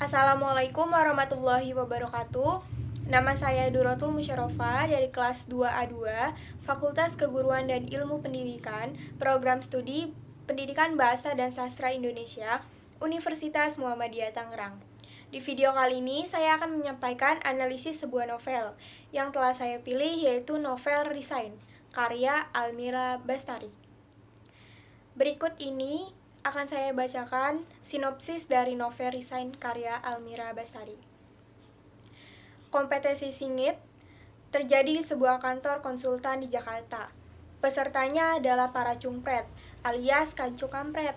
Assalamualaikum warahmatullahi wabarakatuh. Nama saya Duratul Musyarofa dari kelas 2A2, Fakultas Keguruan dan Ilmu Pendidikan, Program Studi Pendidikan Bahasa dan Sastra Indonesia, Universitas Muhammadiyah Tangerang. Di video kali ini saya akan menyampaikan analisis sebuah novel yang telah saya pilih, yaitu novel Resign, karya Almira Bastari. Berikut ini akan saya bacakan sinopsis dari novel Resign karya Almira Bastari. Kompetisi singit terjadi di sebuah kantor konsultan di Jakarta. Pesertanya adalah para cungpret, alias kancu kampret.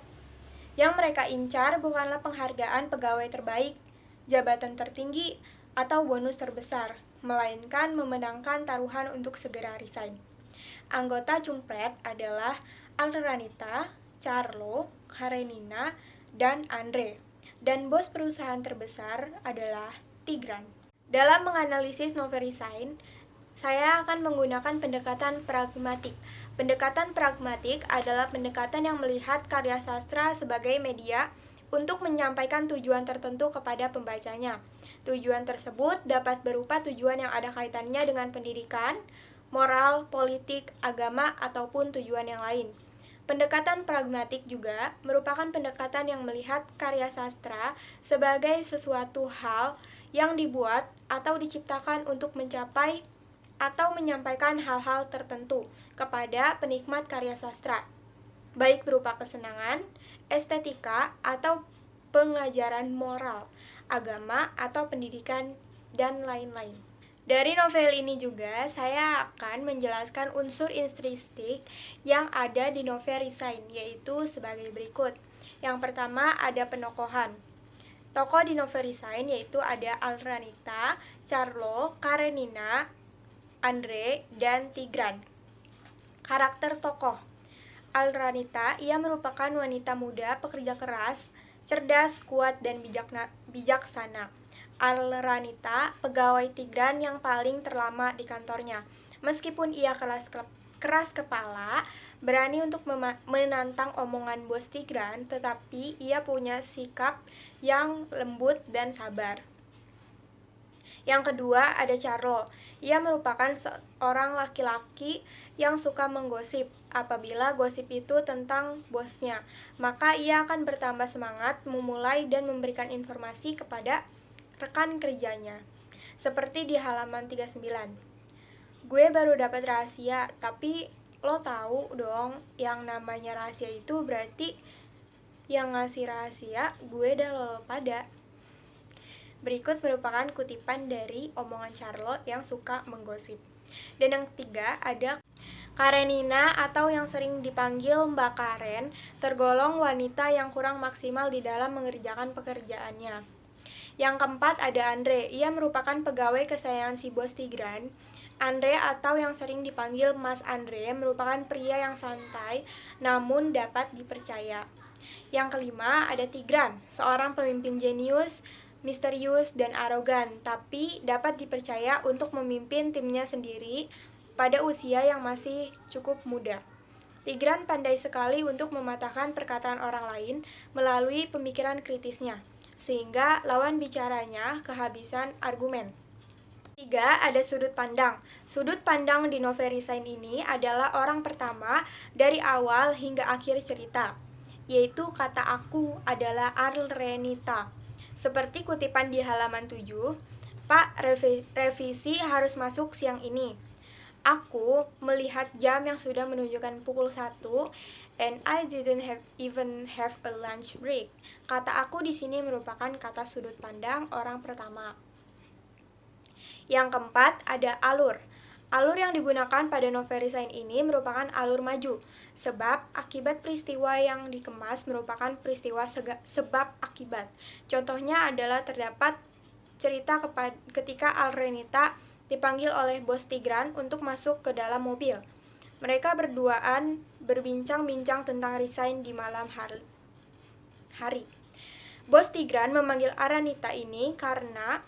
Yang mereka incar bukanlah penghargaan pegawai terbaik, jabatan tertinggi, atau bonus terbesar, melainkan memenangkan taruhan untuk segera resign. Anggota cungpret adalah Alranita, Carlo, Karenina, dan Andre. Dan bos perusahaan terbesar adalah Tigran. Dalam menganalisis novel Resign, saya akan menggunakan pendekatan pragmatik. Pendekatan pragmatik adalah pendekatan yang melihat karya sastra sebagai media untuk menyampaikan tujuan tertentu kepada pembacanya. Tujuan tersebut dapat berupa tujuan yang ada kaitannya dengan pendidikan, moral, politik, agama, ataupun tujuan yang lain. Pendekatan pragmatik juga merupakan pendekatan yang melihat karya sastra sebagai sesuatu hal yang dibuat atau diciptakan untuk mencapai atau menyampaikan hal-hal tertentu kepada penikmat karya sastra, baik berupa kesenangan, estetika, atau pengajaran moral, agama, atau pendidikan, dan lain-lain. Dari novel ini juga saya akan menjelaskan unsur intrinsik yang ada di novel Resign, yaitu sebagai berikut. Yang pertama ada penokohan. Tokoh di novel Resign yaitu ada Alranita, Carlo, Karenina, Andre, dan Tigran. Karakter tokoh. Alranita, ia merupakan wanita muda, pekerja keras, cerdas, kuat, dan bijaksana. Alranita, pegawai Tigran yang paling terlama di kantornya. Meskipun ia keras kepala, berani untuk menantang omongan bos Tigran, tetapi ia punya sikap yang lembut dan sabar. Yang kedua ada Carlo. Ia merupakan seorang laki-laki yang suka menggosip. Apabila gosip itu tentang bosnya, maka ia akan bertambah semangat memulai dan memberikan informasi kepada rekan kerjanya. Seperti di halaman 39. Gue baru dapat rahasia, tapi lo tahu dong yang namanya rahasia itu berarti yang ngasih rahasia gue dan lo pada. Berikut merupakan kutipan dari omongan Charlotte yang suka menggosip. Dan yang ketiga ada Karenina atau yang sering dipanggil Mbak Karen, tergolong wanita yang kurang maksimal di dalam mengerjakan pekerjaannya. Yang keempat ada Andre, ia merupakan pegawai kesayangan si bos Tigran. Andre atau yang sering dipanggil Mas Andre merupakan pria yang santai namun dapat dipercaya. Yang kelima ada Tigran, seorang pemimpin jenius, misterius, dan arogan, tapi dapat dipercaya untuk memimpin timnya sendiri pada usia yang masih cukup muda. Tigran pandai sekali untuk mematahkan perkataan orang lain melalui pemikiran kritisnya, sehingga lawan bicaranya kehabisan argumen. Tiga, ada sudut pandang. Sudut pandang di novel Resign ini adalah orang pertama dari awal hingga akhir cerita, yaitu kata aku adalah Alranita. Seperti kutipan di halaman 7, Pak, revisi harus masuk siang ini. Aku melihat jam yang sudah menunjukkan pukul 1 and I didn't even have a lunch break. Kata aku di sini merupakan kata sudut pandang orang pertama. Yang keempat ada alur. Alur yang digunakan pada novel Resign ini merupakan alur maju, sebab akibat peristiwa yang dikemas merupakan peristiwa sebab akibat. Contohnya adalah terdapat cerita ketika Alranita dipanggil oleh bos Tigran untuk masuk ke dalam mobil. Mereka berduaan berbincang-bincang tentang Resign di malam hari. Bos Tigran memanggil Alranita ini karena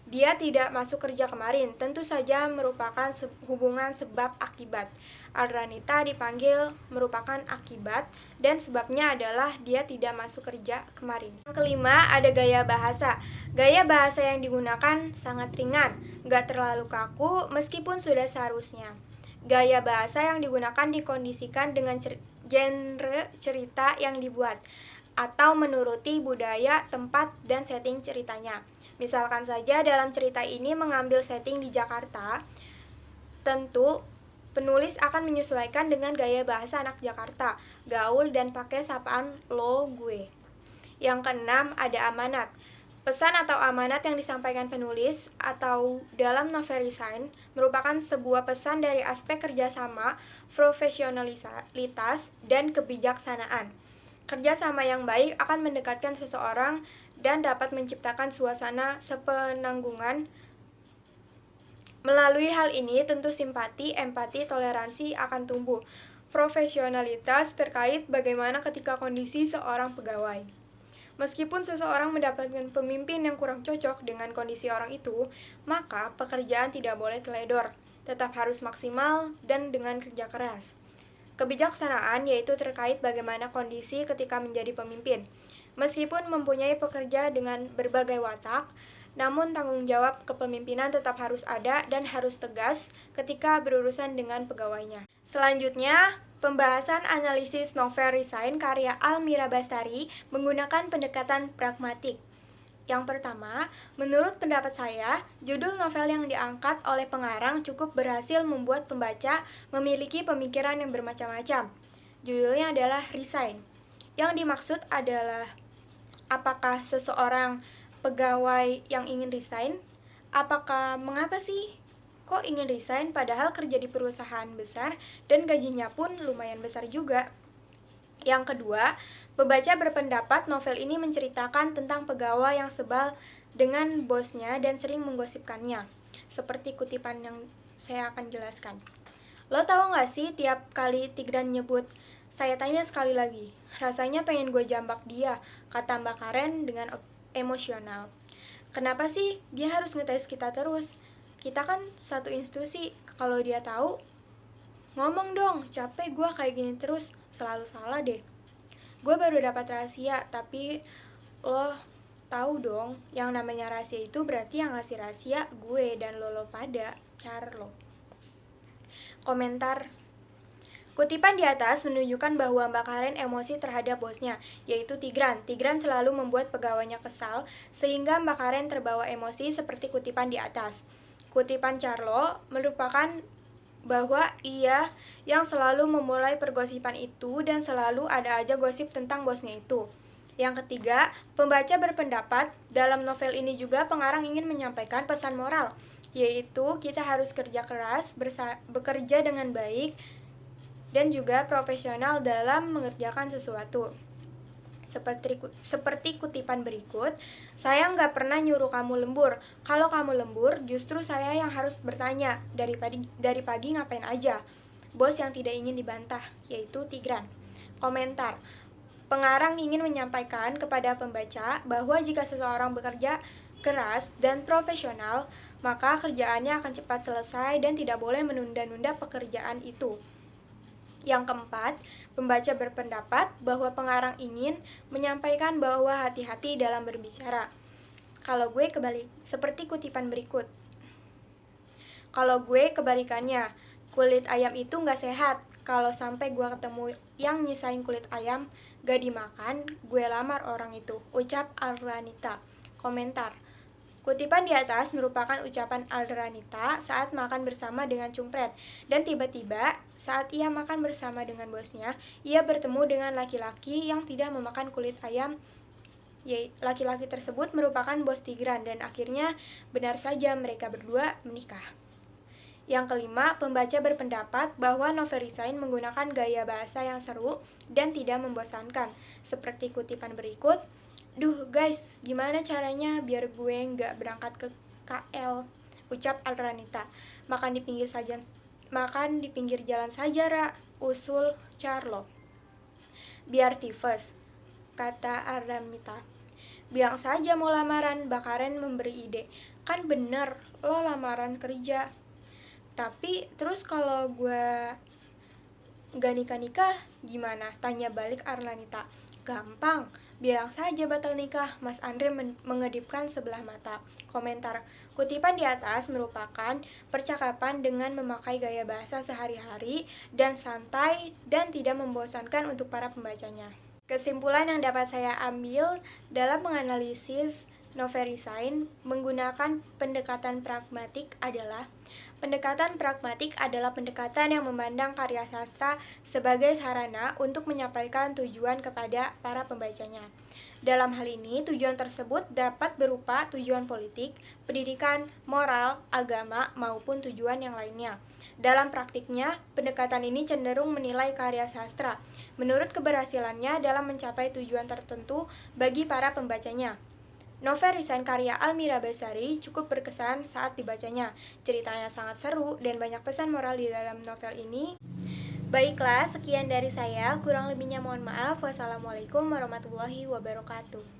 Dia tidak masuk kerja kemarin, tentu saja merupakan hubungan sebab akibat. Alranita dipanggil merupakan akibat dan sebabnya adalah dia tidak masuk kerja kemarin. Yang kelima, ada gaya bahasa. Gaya bahasa yang digunakan sangat ringan, gak terlalu kaku meskipun sudah seharusnya. Gaya bahasa yang digunakan dikondisikan dengan genre cerita yang dibuat atau menuruti budaya, tempat, dan setting ceritanya. Misalkan saja dalam cerita ini mengambil setting di Jakarta, tentu penulis akan menyesuaikan dengan gaya bahasa anak Jakarta, gaul dan pakai sapaan lo gue. Yang keenam, ada amanat. Pesan atau amanat yang disampaikan penulis atau dalam novel resign merupakan sebuah pesan dari aspek kerjasama, profesionalitas, dan kebijaksanaan. Kerjasama yang baik akan mendekatkan seseorang dan dapat menciptakan suasana sepenanggungan. Melalui hal ini, tentu simpati, empati, toleransi akan tumbuh. Profesionalitas terkait bagaimana ketika kondisi seorang pegawai. Meskipun seseorang mendapatkan pemimpin yang kurang cocok dengan kondisi orang itu, maka pekerjaan tidak boleh teledor, tetap harus maksimal dan dengan kerja keras. Kebijaksanaan yaitu terkait bagaimana kondisi ketika menjadi pemimpin. Meskipun mempunyai pekerja dengan berbagai watak, namun tanggung jawab kepemimpinan tetap harus ada dan harus tegas ketika berurusan dengan pegawainya. Selanjutnya, pembahasan analisis novel Resign karya Almira Bastari menggunakan pendekatan pragmatik. Yang pertama, menurut pendapat saya, judul novel yang diangkat oleh pengarang cukup berhasil membuat pembaca memiliki pemikiran yang bermacam-macam. Judulnya adalah Resign. Yang dimaksud adalah apakah seseorang pegawai yang ingin resign? Apakah mengapa sih kok ingin resign padahal kerja di perusahaan besar dan gajinya pun lumayan besar juga? Yang kedua, pembaca berpendapat novel ini menceritakan tentang pegawai yang sebal dengan bosnya dan sering menggosipkannya. Seperti kutipan yang saya akan jelaskan. Lo tahu gak sih tiap kali Tigran nyebut, saya tanya sekali lagi, rasanya pengen gue jambak dia, kata Mbak Karen dengan emosional. Kenapa sih dia harus ngetes kita terus? Kita kan satu institusi, kalau dia tahu, ngomong dong, capek gue kayak gini terus, selalu salah deh. Gue baru dapat rahasia, tapi lo tahu dong, yang namanya rahasia itu berarti yang ngasih rahasia gue dan lo pada, Charlo. Komentar. Kutipan di atas menunjukkan bahwa Mbak Karen emosi terhadap bosnya, yaitu Tigran. Tigran selalu membuat pegawainya kesal, sehingga Mbak Karen terbawa emosi seperti kutipan di atas. Kutipan Charlo merupakan bahwa ia yang selalu memulai pergosipan itu dan selalu ada aja gosip tentang bosnya itu. Yang ketiga, pembaca berpendapat dalam novel ini juga pengarang ingin menyampaikan pesan moral, yaitu kita harus kerja keras, bekerja dengan baik, dan juga profesional dalam mengerjakan sesuatu. Seperti kutipan berikut, saya nggak pernah nyuruh kamu lembur. Kalau kamu lembur, justru saya yang harus bertanya, dari pagi ngapain aja? Bos yang tidak ingin dibantah, yaitu Tigran. Komentar. Pengarang ingin menyampaikan kepada pembaca bahwa jika seseorang bekerja keras dan profesional, maka kerjaannya akan cepat selesai dan tidak boleh menunda-nunda pekerjaan itu. Yang keempat, pembaca berpendapat bahwa pengarang ingin menyampaikan bahwa hati-hati dalam berbicara. Kalau gue seperti kutipan berikut. Kalau gue kebalikannya, kulit ayam itu gak sehat. Kalau sampai gue ketemu yang nyisain kulit ayam, gak dimakan, gue lamar orang itu, ucap Alranita. Komentar. Kutipan di atas merupakan ucapan Alranita saat makan bersama dengan Cumpret, dan tiba-tiba saat ia makan bersama dengan bosnya, ia bertemu dengan laki-laki yang tidak memakan kulit ayam. Laki-laki tersebut merupakan bos Tigran dan akhirnya benar saja mereka berdua menikah. Yang kelima, pembaca berpendapat bahwa novel Resign menggunakan gaya bahasa yang seru dan tidak membosankan, seperti kutipan berikut. Duh guys, gimana caranya biar gue nggak berangkat ke KL? Ucap Alranita. Makan di pinggir jalan saja, Ra, usul Charlo. Biar tifus, kata Alranita. Bilang saja mau lamaran, bakaran memberi ide. Kan bener, lo lamaran kerja. Tapi terus kalau gue gak nikah-nikah gimana? Tanya balik Arlanita. Gampang, bilang saja batal nikah. Mas Andre mengedipkan sebelah mata. Komentar, kutipan di atas merupakan percakapan dengan memakai gaya bahasa sehari-hari dan santai dan tidak membosankan untuk para pembacanya. Kesimpulan yang dapat saya ambil dalam menganalisis novel resign menggunakan pendekatan pragmatik adalah pendekatan yang memandang karya sastra sebagai sarana untuk menyampaikan tujuan kepada para pembacanya. Dalam hal ini, tujuan tersebut dapat berupa tujuan politik, pendidikan, moral, agama, maupun tujuan yang lainnya. Dalam praktiknya, pendekatan ini cenderung menilai karya sastra menurut keberhasilannya dalam mencapai tujuan tertentu bagi para pembacanya. Novel Resign karya Almira Basari cukup berkesan saat dibacanya. Ceritanya sangat seru dan banyak pesan moral di dalam novel ini. Baiklah, sekian dari saya. Kurang lebihnya mohon maaf. Wassalamualaikum warahmatullahi wabarakatuh.